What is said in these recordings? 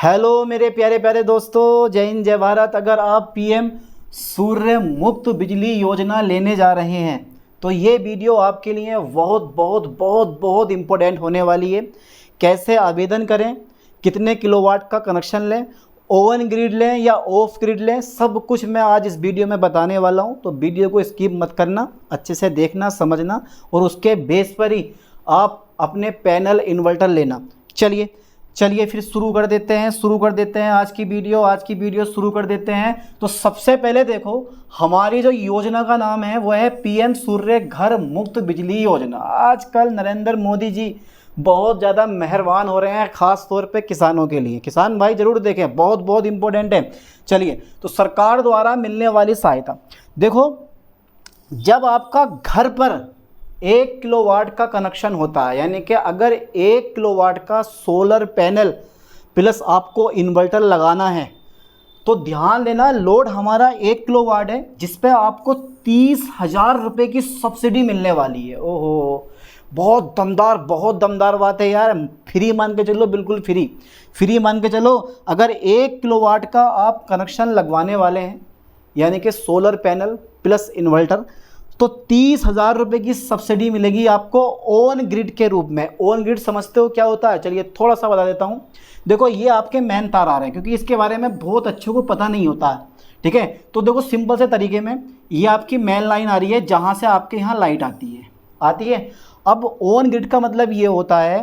Hello मेरे प्यारे प्यारे दोस्तों, जय हिंद जय भारत। अगर आप पीएम सूर्य मुक्त बिजली योजना लेने जा रहे हैं तो ये वीडियो आपके लिए बहुत बहुत बहुत बहुत इम्पोर्टेंट होने वाली है। कैसे आवेदन करें, कितने किलोवाट का कनेक्शन लें, ओवन ग्रिड लें या ऑफ ग्रिड लें, सब कुछ मैं आज इस वीडियो में बताने वाला हूँ। तो वीडियो को स्किप मत करना, अच्छे से देखना समझना और उसके बेस पर ही आप अपने पैनल इन्वर्टर लेना। चलिए फिर शुरू कर देते हैं आज की वीडियो शुरू कर देते हैं। तो सबसे पहले देखो, हमारी जो योजना का नाम है वो है पीएम सूर्य घर मुक्त बिजली योजना। आजकल नरेंद्र मोदी जी बहुत ज़्यादा मेहरबान हो रहे हैं, ख़ास तौर पे किसानों के लिए। किसान भाई ज़रूर देखें, बहुत बहुत इम्पोर्टेंट है। चलिए, तो सरकार द्वारा मिलने वाली सहायता देखो, जब आपका घर पर 1 किलोवाट का कनेक्शन होता है, यानी कि अगर 1 किलोवाट का सोलर पैनल प्लस आपको इन्वर्टर लगाना है तो ध्यान देना, लोड हमारा 1 किलोवाट है जिस पे आपको 30,000 रुपये की सब्सिडी मिलने वाली है। ओहो, बहुत दमदार बात है यार। फ्री मान के चलो, बिल्कुल फ्री मान के चलो। अगर 1 किलोवाट का आप कनेक्शन लगवाने वाले हैं, यानी कि सोलर पैनल प्लस इन्वर्टर, तो 30,000 रुपये की सब्सिडी मिलेगी आपको ओन ग्रिड के रूप में। ओन ग्रिड समझते हो क्या होता है? चलिए थोड़ा सा बता देता हूँ। देखो, ये आपके मेन तार आ रहे हैं, क्योंकि इसके बारे में बहुत अच्छे को पता नहीं होता है, ठीक है। तो देखो, सिंपल से तरीके में ये आपकी मेन लाइन आ रही है जहाँ से आपके यहाँ लाइट आती है। अब ओन ग्रिड का मतलब ये होता है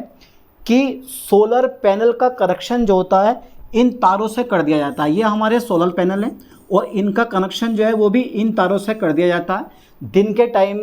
कि सोलर पैनल का कनेक्शन जो होता है इन तारों से कर दिया जाता है। ये हमारे सोलर पैनल हैं और इनका कनेक्शन जो है वो भी इन तारों से कर दिया जाता है। दिन के टाइम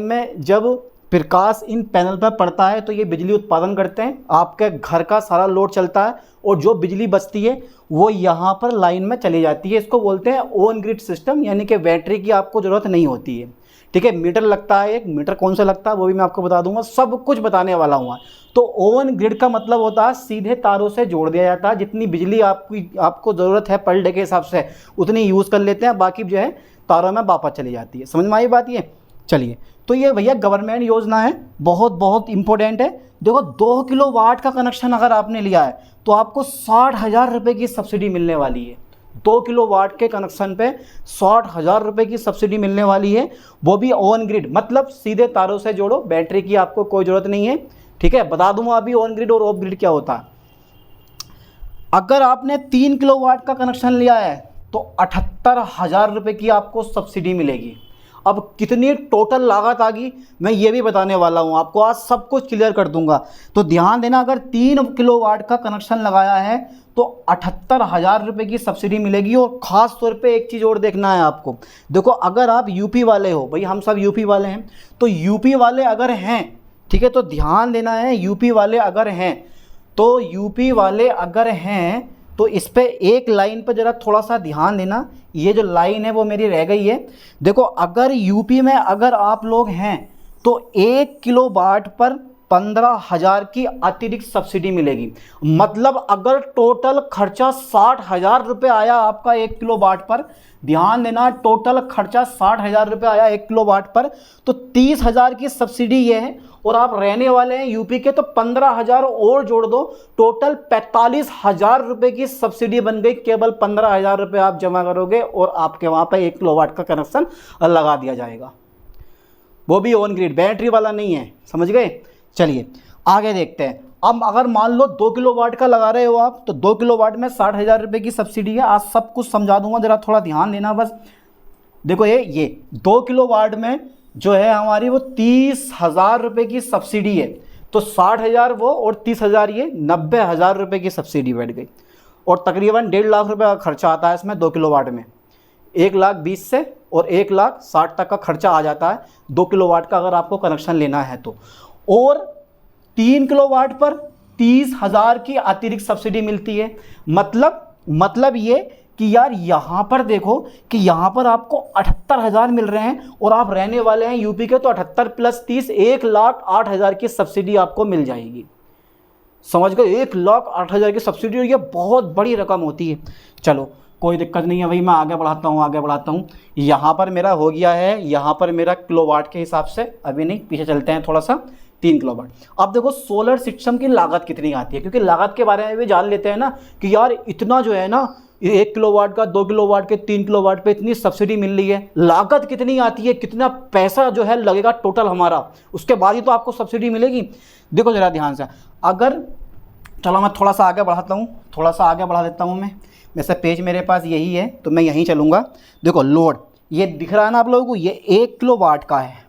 में जब प्रकाश इन पैनल पर पड़ता है तो ये बिजली उत्पादन करते हैं, आपके घर का सारा लोड चलता है और जो बिजली बचती है वो यहाँ पर लाइन में चली जाती है। इसको बोलते हैं ऑन ग्रिड सिस्टम, यानी कि बैटरी की आपको ज़रूरत नहीं होती है, ठीक है। मीटर लगता है, एक मीटर कौन सा लगता है वो भी मैं आपको बता दूंगा, सब कुछ बताने वाला हूँ। तो ओवन ग्रिड का मतलब होता है सीधे तारों से जोड़ दिया जाता है। जितनी बिजली आपको ज़रूरत है पर डे के हिसाब से उतनी यूज़ कर लेते हैं, बाकी जो है तारों में वापस चली जाती है। समझ में आई बात ये? चलिए, तो ये भैया गवर्नमेंट योजना है, बहुत बहुत इंपॉर्टेंट है। देखो, 2 किलोवाट का कनेक्शन अगर आपने लिया है तो आपको 60,000 रुपये की सब्सिडी मिलने वाली है। 2 किलोवाट के कनेक्शन पे 60,000 रुपये की सब्सिडी मिलने वाली है, वो भी ऑन ग्रिड, मतलब सीधे तारों से जोड़ो, बैटरी की आपको कोई ज़रूरत नहीं है, ठीक है। बता दूंगा अभी ऑन ग्रिड और ऑफ ग्रिड क्या होता है। अगर आपने 3 किलोवाट का कनेक्शन लिया है तो 78,000 रुपये की आपको सब्सिडी मिलेगी। अब कितनी टोटल लागत आ गई मैं ये भी बताने वाला हूँ आपको, आज सब कुछ क्लियर कर दूंगा। तो ध्यान देना, अगर 3 किलोवाट का कनेक्शन लगाया है तो 78,000 रुपये की सब्सिडी मिलेगी। और ख़ास तौर पे एक चीज़ और देखना है आपको। देखो, अगर आप यूपी वाले हो, भाई हम सब यूपी वाले हैं, तो यूपी वाले अगर हैं, ठीक है, तो ध्यान देना है, यूपी वाले अगर हैं तो इस पे एक लाइन पर ज़रा थोड़ा सा ध्यान देना। ये जो लाइन है वो मेरी रह गई है। देखो, अगर यूपी में अगर आप लोग हैं तो 1 किलोवाट पर 15,000 की अतिरिक्त सब्सिडी मिलेगी। मतलब अगर टोटल खर्चा 60,000 रुपये आया आपका 1 किलोवाट पर, ध्यान देना, टोटल खर्चा 60,000 रुपये आया 1 किलोवाट पर, तो 30,000 की सब्सिडी ये है। और आप रहने वाले हैं यूपी के तो 15,000 और जोड़ दो, टोटल 45,000 रुपये की सब्सिडी बन गई। केवल 15,000 रुपये आप जमा करोगे और आपके वहाँ पर 1 किलोवाट का कनेक्शन लगा दिया जाएगा, वो भी ऑन ग्रिड, बैटरी वाला नहीं है। समझ गए? चलिए आगे देखते हैं। अब अगर मान लो 2 किलोवाट का लगा रहे हो आप, तो 2 किलोवाट में 60,000 रुपये की सब्सिडी है। आज सब कुछ समझा दूंगा, ज़रा थोड़ा ध्यान देना बस। देखो, ये 2 किलोवाट में जो है हमारी वो 30,000 रुपये की सब्सिडी है। तो 60,000 वो और 30,000 ये, 90,000 रुपये की सब्सिडी बैठ गई। और तकरीबन 1.5 लाख रुपये का खर्चा आता है इसमें 2 किलोवाट में। 1,20,000 से और 1,60,000 तक का खर्चा आ जाता है 2 किलोवाट का अगर आपको कनेक्शन लेना है तो। और 3 किलोवाट पर 30,000 की अतिरिक्त सब्सिडी मिलती है। मतलब ये कि यार यहाँ पर देखो कि यहाँ पर आपको 78,000 मिल रहे हैं और आप रहने वाले हैं यूपी के, तो 78 प्लस 30 1,08,000 की सब्सिडी आपको मिल जाएगी। समझ गए? 1,08,000 की सब्सिडी, और ये बहुत बड़ी रकम होती है। चलो कोई दिक्कत नहीं है भाई, मैं आगे बढ़ाता हूँ। यहाँ पर मेरा हो गया है, यहाँ पर मेरा किलोवाट के हिसाब से, अभी नहीं, पीछे चलते हैं थोड़ा सा। 3 किलोवाट। अब देखो सोलर सिस्टम की लागत कितनी आती है, क्योंकि लागत के बारे में भी जान लेते हैं ना कि यार इतना जो है ना 1 किलोवाट का, 2 किलोवाट के, 3 किलोवाट पे इतनी सब्सिडी मिल रही है, लागत कितनी आती है, कितना पैसा जो है लगेगा टोटल हमारा, उसके बाद ही तो आपको सब्सिडी मिलेगी। देखो ज़रा ध्यान से, अगर चलो मैं थोड़ा सा आगे बढ़ाता हूँ, थोड़ा सा आगे बढ़ा देता हूँ मैं, वैसे पेज मेरे पास यही है तो मैं यहीं चलूँगा। देखो लोड ये दिख रहा है ना आप लोगों को, ये 1 किलोवाट का है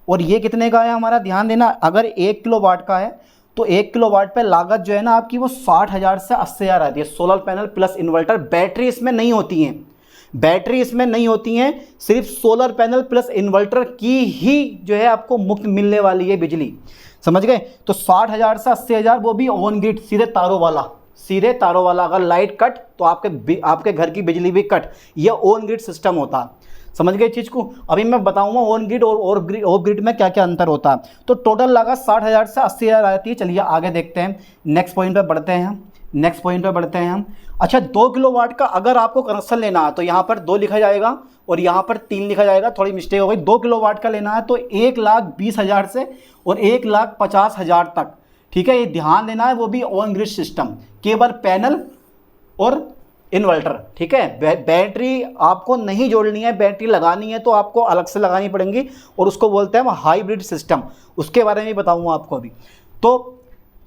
और ये कितने का है हमारा, ध्यान देना। अगर 1 किलोवाट का है तो 1 किलोवाट पे लागत जो है ना आपकी वो 60,000 से 80,000 आती है। Solar panel plus inverter, battery इसमें नहीं होती हैं, बैटरी इसमें नहीं होती हैं, सिर्फ सोलर पैनल प्लस इन्वर्टर की ही जो है आपको मुफ्त मिलने वाली है बिजली, समझ गए। तो 60,000 से 80,000 वो भी ऑन ग्रिड, सीधे तारों वाला, सीधे तारों वाला। अगर लाइट कट तो आपके घर की बिजली भी कट, ये ऑन ग्रिड सिस्टम होता है, समझ गए चीज़ को। अभी मैं बताऊंगा ऑन ग्रिड और ऑफ ग्रिड में क्या क्या अंतर होता है। तो टोटल लागत 60,000 से 80,000 आती है। चलिए आगे देखते हैं, नेक्स्ट पॉइंट पे बढ़ते हैं हम, नेक्स्ट पॉइंट पे बढ़ते हैं हम। अच्छा 2 किलोवाट का अगर आपको कनेक्शन लेना है तो यहाँ पर 2 लिखा जाएगा और यहाँ पर 3 लिखा जाएगा, थोड़ी मिस्टेक हो गई। 2 किलोवाट का लेना है तो 1,20,000 से और 1,50,000 तक, ठीक है, ये ध्यान देना है। वो भी ऑन ग्रिड सिस्टम, केवल पैनल और इन्वर्टर, ठीक है। बैटरी आपको नहीं जोड़नी है, बैटरी लगानी है तो आपको अलग से लगानी पड़ेंगी और उसको बोलते हैं हम हाइब्रिड सिस्टम, उसके बारे में बताऊंगा आपको अभी। तो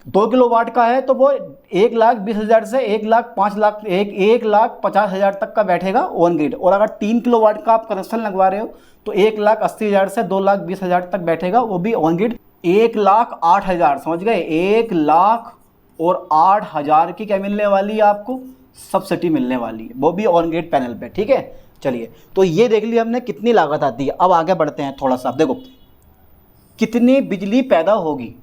2 किलोवाट का है तो वो 1,20,000 से 1,50,000 तक का बैठेगा ऑन ग्रिड। और अगर 3 किलोवाट का आप कनेक्शन लगवा रहे हो तो 1,80,000 से 2,20,000 तक बैठेगा, वो भी ऑन ग्रिड। 1,08,000, समझ गए, 1,08,000 की क्या मिलने वाली है आपको, सब्सिडी मिलने वाली है, वो भी ऑन ग्रिड पैनल पे, ठीक है। चलिए तो ये देख लिया हमने कितनी लागत आती है। अब आगे बढ़ते हैं थोड़ा सा, देखो कितनी बिजली पैदा होगी,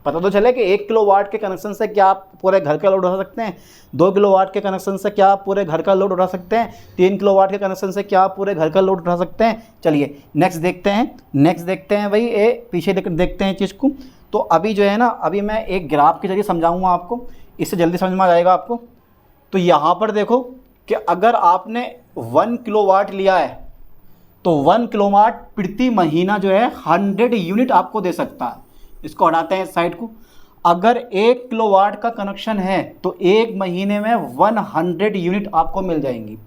पता तो चले कि 1 किलोवाट के कनेक्शन से क्या आप पूरे घर का लोड उठा सकते हैं, 2 किलोवाट के कनेक्शन से क्या आप पूरे घर का लोड उठा सकते हैं, 3 किलोवाट के कनेक्शन से क्या आप पूरे घर का लोड उठा सकते हैं। चलिए नेक्स्ट देखते हैं, नेक्स्ट देखते हैं भाई, पीछे देखते हैं चीज़ को। तो अभी जो है ना, अभी मैं एक ग्राफ के जरिए समझाऊँगा आपको, इससे जल्दी समझ में आ जाएगा आपको। तो यहाँ पर देखो कि अगर आपने 1 किलोवाट लिया है तो 1 किलोवाट प्रति महीना जो है 100 यूनिट आपको दे सकता है। इसको हटाते हैं साइड को। अगर 1 किलोवाट का कनेक्शन है तो एक महीने में 100 यूनिट आपको मिल जाएंगी।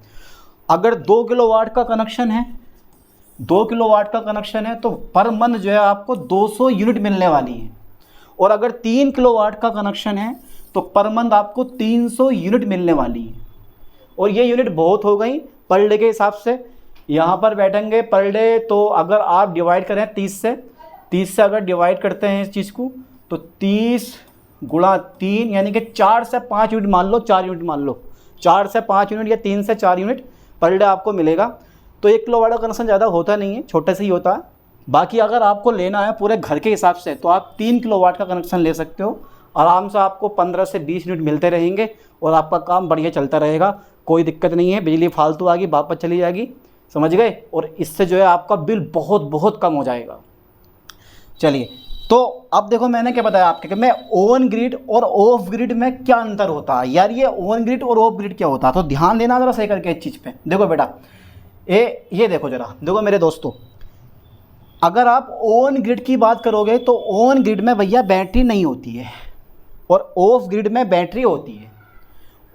अगर 2 किलोवाट का कनेक्शन है, 2 किलोवाट का कनेक्शन है तो पर मंथ जो है आपको 200 यूनिट मिलने वाली है। और अगर 3 किलोवाट का कनेक्शन है तो पर मंथ आपको 300 यूनिट मिलने वाली है। और ये यूनिट बहुत हो गई पर डे के हिसाब से, यहाँ पर बैठेंगे पर डे, तो अगर आप डिवाइड करें 30 से अगर डिवाइड करते हैं इस चीज़ को तो 30 गुणा 3 यानी कि 4 से 5 यूनिट मान लो, 4 यूनिट मान लो, 4 से 5 यूनिट या 3 से 4 यूनिट पर डे आपको मिलेगा। तो 1 किलोवाट का कनेक्शन ज़्यादा होता नहीं है, छोटे से ही होता है। बाकी अगर आपको लेना है पूरे घर के हिसाब से तो आप 3 किलोवाट का कनेक्शन ले सकते हो, आराम से आपको 15 से 20 यूनिट मिलते रहेंगे और आपका काम बढ़िया चलता रहेगा, कोई दिक्कत नहीं है। बिजली फालतू आ गई वापस चली जाएगी, समझ गए। और इससे जो है आपका बिल बहुत बहुत कम हो जाएगा। चलिए तो अब देखो मैंने क्या बताया आपके कि मैं ऑन ग्रिड और ऑफ ग्रिड में क्या अंतर होता है। यार ये ऑन ग्रिड और ऑफ ग्रिड क्या होता है, तो ध्यान देना ज़रा सही करके इस चीज़ पे। देखो बेटा ये देखो ज़रा, देखो मेरे दोस्तों, अगर आप ऑन ग्रिड की बात करोगे तो ऑन ग्रिड में भैया बैटरी नहीं होती है और ऑफ ग्रिड में बैटरी होती है।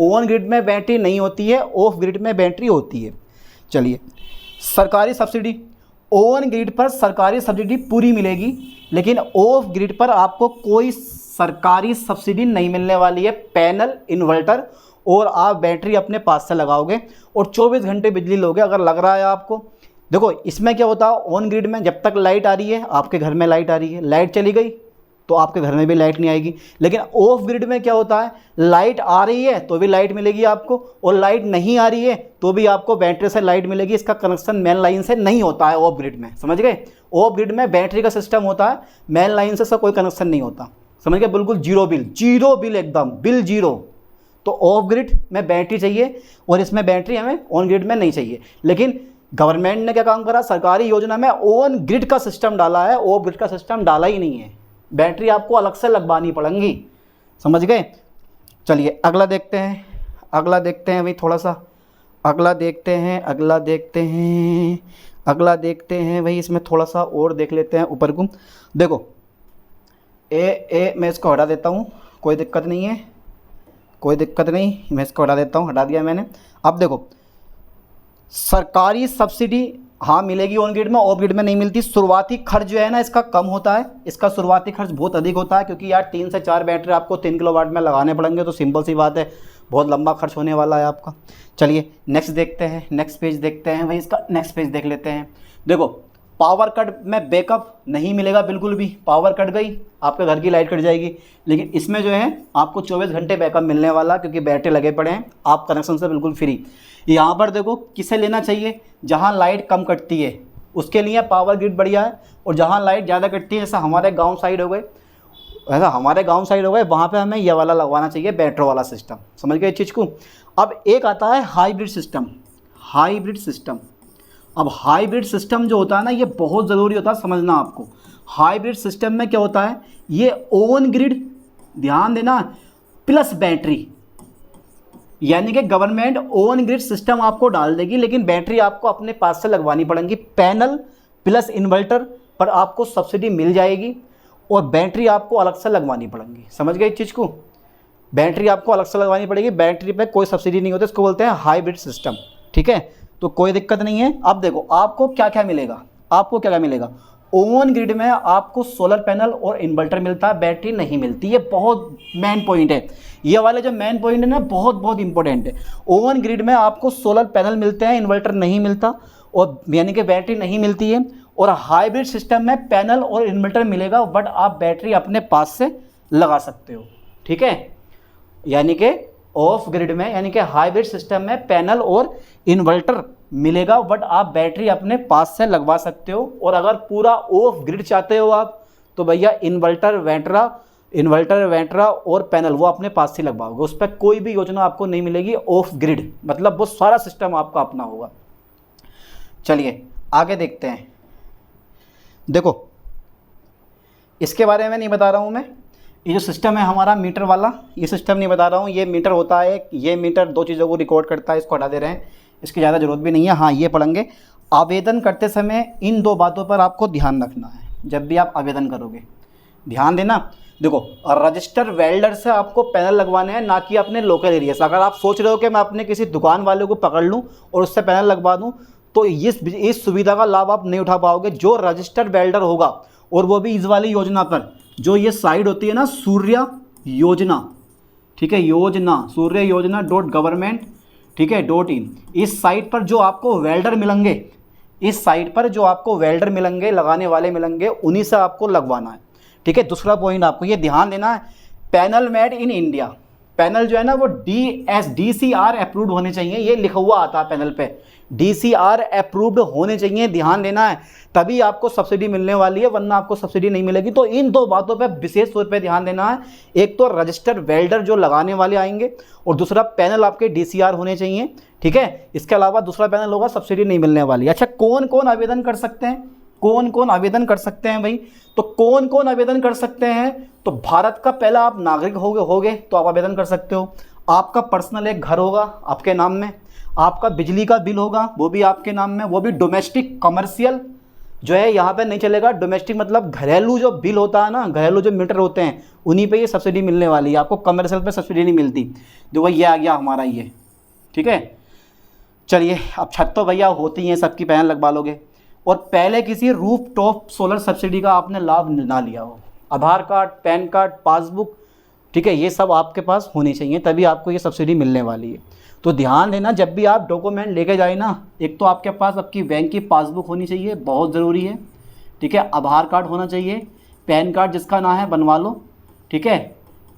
ऑन ग्रिड में बैटरी नहीं होती है, ऑफ ग्रिड में बैटरी होती है। चलिए सरकारी सब्सिडी, ऑन ग्रिड पर सरकारी सब्सिडी पूरी मिलेगी, लेकिन ऑफ ग्रिड पर आपको कोई सरकारी सब्सिडी नहीं मिलने वाली है। पैनल, इन्वर्टर और आप बैटरी अपने पास से लगाओगे और 24 घंटे बिजली लोगे अगर लग रहा है आपको। देखो इसमें क्या होता है, ऑन ग्रिड में जब तक लाइट आ रही है, आपके घर में लाइट आ रही है, लाइट चली गई तो आपके घर में भी लाइट नहीं आएगी। लेकिन ऑफ ग्रिड में क्या होता है, लाइट आ रही है तो भी लाइट मिलेगी आपको और लाइट नहीं आ रही है तो भी आपको बैटरी से लाइट मिलेगी। इसका कनेक्शन मेन लाइन से नहीं होता है ऑफ ग्रिड में, समझ गए। ऑफ ग्रिड में बैटरी का सिस्टम होता है, मेन लाइन से कोई कनेक्शन नहीं होता, समझ गए। बिल्कुल जीरो बिल एकदम बिल जीरो। तो ऑफ ग्रिड में बैटरी चाहिए और इसमें बैटरी हमें ऑन ग्रिड में नहीं चाहिए। लेकिन गवर्नमेंट ने क्या काम करा, सरकारी योजना में ऑन ग्रिड का सिस्टम डाला है, ऑफ ग्रिड का सिस्टम डाला ही नहीं है। बैटरी आपको अलग से लगवानी पड़ेंगी, समझ गए। चलिए अगला देखते हैं, अगला देखते हैं भाई, थोड़ा सा अगला देखते हैं, अगला देखते हैं भाई। इसमें थोड़ा सा और देख लेते हैं ऊपर को। देखो मैं इसको हटा देता हूँ, कोई दिक्कत नहीं है, कोई दिक्कत नहीं, मैं इसको हटा देता हूँ, हटा दिया मैंने। अब देखो, सरकारी सब्सिडी हाँ मिलेगी ऑन ग्रिड में, ऑफ ग्रिड में नहीं मिलती। शुरुआती खर्च जो है ना इसका कम होता है, इसका शुरुआती खर्च बहुत अधिक होता है, क्योंकि यार 3 से 4 बैटरी आपको 3 किलोवाट में लगाने पड़ेंगे, तो सिंपल सी बात है बहुत लंबा खर्च होने वाला है आपका। चलिए नेक्स्ट देखते हैं, नेक्स्ट पेज देखते हैं भाई, इसका नेक्स्ट पेज देख लेते हैं। देखो, पावर कट में बैकअप नहीं मिलेगा बिल्कुल भी, पावर कट गई आपके घर की लाइट कट जाएगी, लेकिन इसमें जो है आपको 24 घंटे बैकअप मिलने वाला, क्योंकि बैटरी लगे पड़े हैं, आप कनेक्शन से बिल्कुल फ्री। यहाँ पर देखो किसे लेना चाहिए, जहाँ लाइट कम कटती है उसके लिए पावर ग्रिड बढ़िया है, और जहाँ लाइट ज़्यादा कटती है, जैसा हमारे गाँव साइड हो गए, वहाँ पे हमें यह वाला लगवाना चाहिए, बैटरी वाला सिस्टम। समझ गए इस चीज़ को। अब एक आता है हाइब्रिड सिस्टम, हाइब्रिड सिस्टम। अब हाइब्रिड सिस्टम जो होता है ना, ये बहुत ज़रूरी होता है समझना आपको। हाइब्रिड सिस्टम में क्या होता है, ये ऑन ग्रिड, ध्यान देना, प्लस बैटरी, यानी कि गवर्नमेंट ऑन ग्रिड सिस्टम आपको डाल देगी, लेकिन बैटरी आपको अपने पास से लगवानी पड़ेगी। पैनल प्लस इन्वर्टर पर आपको सब्सिडी मिल जाएगी, और बैटरी आपको अलग से लगवानी पड़ेगी। समझ गए इस चीज़ को, बैटरी आपको अलग से लगवानी पड़ेगी, बैटरी पे कोई सब्सिडी नहीं होती, इसको बोलते हैं हाइब्रिड सिस्टम। ठीक है, तो कोई दिक्कत नहीं है। अब देखो आपको क्या क्या मिलेगा, आपको क्या क्या मिलेगा। ऑन ग्रिड में आपको सोलर पैनल और इन्वर्टर मिलता है, बैटरी नहीं मिलती। ये बहुत मेन पॉइंट है, ये वाले जो मेन पॉइंट है ना बहुत बहुत इंपॉर्टेंट है। ऑन ग्रिड में आपको सोलर पैनल मिलते हैं, इन्वर्टर नहीं मिलता, और यानी कि बैटरी नहीं मिलती है। और हाइब्रिड सिस्टम में पैनल और इन्वर्टर मिलेगा, बट आप बैटरी अपने पास से लगा सकते हो। ठीक है, यानी कि ऑफ ग्रिड में, यानी कि हाइब्रिड सिस्टम में पैनल और इन्वर्टर मिलेगा, बट आप बैटरी अपने पास से लगवा सकते हो। और अगर पूरा ऑफ ग्रिड चाहते हो आप, तो भैया इन्वर्टर वेंट्रा और पैनल वो अपने पास से लगवाओगे, उस पर कोई भी योजना आपको नहीं मिलेगी ऑफ ग्रिड, मतलब वो सारा सिस्टम आपका अपना होगा। चलिए आगे देखते हैं। देखो इसके बारे में नहीं बता रहा हूँ मैं, ये जो सिस्टम है हमारा मीटर वाला, ये सिस्टम नहीं बता रहा हूँ। ये मीटर होता है, ये मीटर 2 चीज़ों को रिकॉर्ड करता है, इसको हटा दे रहे हैं, इसकी ज़्यादा ज़रूरत भी नहीं है। हाँ ये पढ़ेंगे। आवेदन करते समय इन 2 बातों पर आपको ध्यान रखना है जब भी आप आवेदन करोगे, ध्यान देना। देखो, रजिस्टर वेल्डर से आपको पैनल लगवाने हैं, ना कि अपने लोकल एरिया से। अगर आप सोच रहे हो कि मैं अपने किसी दुकान वाले को पकड़ लूँ और उससे पैनल लगवा दूँ, तो इस सुविधा का लाभ आप नहीं उठा पाओगे। जो रजिस्टर्ड वेल्डर होगा, और वो भी इस वाली योजना पर, जो ये साइट होती है ना सूर्य योजना, ठीक है, योजना सूर्य योजना .government, ठीक है .in, इस साइट पर जो आपको वेल्डर मिलेंगे, इस साइट पर जो आपको वेल्डर मिलेंगे, लगाने वाले मिलेंगे, उन्हीं से आपको लगवाना है। ठीक है, दूसरा पॉइंट आपको ये ध्यान देना है, panel made in India. Panel जो है ना वो DCR अप्रूव्ड होने चाहिए, ये लिखा हुआ आता है पैनल पे, DCR अप्रूव्ड होने चाहिए, ध्यान देना है, तभी आपको सब्सिडी मिलने वाली है, वरना आपको सब्सिडी नहीं मिलेगी। तो इन 2 बातों पे विशेष तौर पे ध्यान देना है। एक तो रजिस्टर्ड वेल्डर जो लगाने वाले आएंगे, और दूसरा पैनल आपके DCR होने चाहिए। ठीक है, इसके अलावा दूसरा पैनल होगा, सब्सिडी नहीं मिलने वाली। अच्छा, कौन कौन आवेदन कर सकते हैं, कौन कौन आवेदन कर सकते हैं भाई? तो कौन कौन आवेदन कर सकते हैं? तो भारत का पहला आप नागरिक होगे तो आप आवेदन कर सकते हो। आपका पर्सनल एक घर होगा आपके नाम में, आपका बिजली का बिल होगा वो भी आपके नाम में, वो भी डोमेस्टिक, कमर्शियल जो है यहाँ पे नहीं चलेगा। डोमेस्टिक मतलब घरेलू जो बिल होता है ना, घरेलू जो मीटर होते हैं, उन्हीं पे ये सब्सिडी मिलने वाली है, आपको कमर्शियल पे सब्सिडी नहीं मिलती। देखो ये आ गया हमारा ये, ठीक है। चलिए, अब छत तो भैया होती हैं, सबकी पैनल लगवा लोगे। और पहले किसी रूफ टॉप सोलर सब्सिडी का आपने लाभ ना लिया हो, आधार कार्ड, पैन कार्ड, पासबुक, ठीक है, ये सब आपके पास होनी चाहिए, तभी आपको ये सब्सिडी मिलने वाली है। तो ध्यान देना, जब भी आप डॉक्यूमेंट लेके जाए ना, एक तो आपके पास आपकी बैंक की पासबुक होनी चाहिए, बहुत ज़रूरी है, ठीक है। आधार कार्ड होना चाहिए, पैन कार्ड जिसका ना है बनवा लो, ठीक है,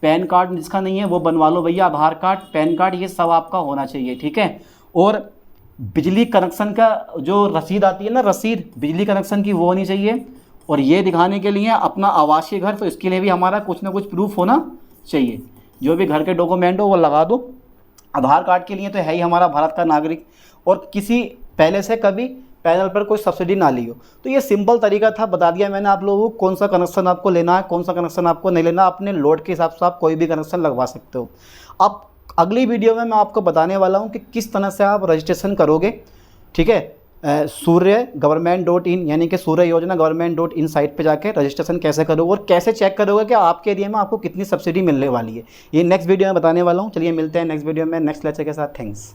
पैन कार्ड जिसका नहीं है वो बनवा लो भैया, आधार कार्ड, पैन कार्ड, ये सब आपका होना चाहिए, ठीक है। और बिजली कनेक्शन का जो रसीद आती है ना, रसीद बिजली कनेक्शन की, वो होनी चाहिए। और ये दिखाने के लिए अपना आवासीय घर, तो इसके लिए भी हमारा कुछ ना कुछ प्रूफ होना चाहिए, जो भी घर के डॉक्यूमेंट हो वो लगा दो। आधार कार्ड के लिए तो है ही हमारा भारत का नागरिक, और किसी पहले से कभी पैनल पर कोई सब्सिडी ना ली हो। तो ये सिंपल तरीका था, बता दिया मैंने आप लोगों को कौन सा कनेक्शन आपको लेना है, कौन सा कनेक्शन आपको नहीं लेना। अपने लोड के हिसाब से आप कोई भी कनेक्शन लगवा सकते हो। अब अगली वीडियो में मैं आपको बताने वाला हूँ कि किस तरह से आप रजिस्ट्रेशन करोगे, ठीक है, सूर्य गवर्नमेंट डॉट इन यानी कि सूर्य योजना गवर्नमेंट डॉट इन साइट पे जाके रजिस्ट्रेशन कैसे करोगे और कैसे चेक करोगे कि आपके एरिया में आपको कितनी सब्सिडी मिलने वाली है, ये नेक्स्ट वीडियो में बताने वाला हूँ। चलिए मिलते हैं नेक्स्ट वीडियो में नेक्स्ट लेक्चर के साथ। थैंक्स।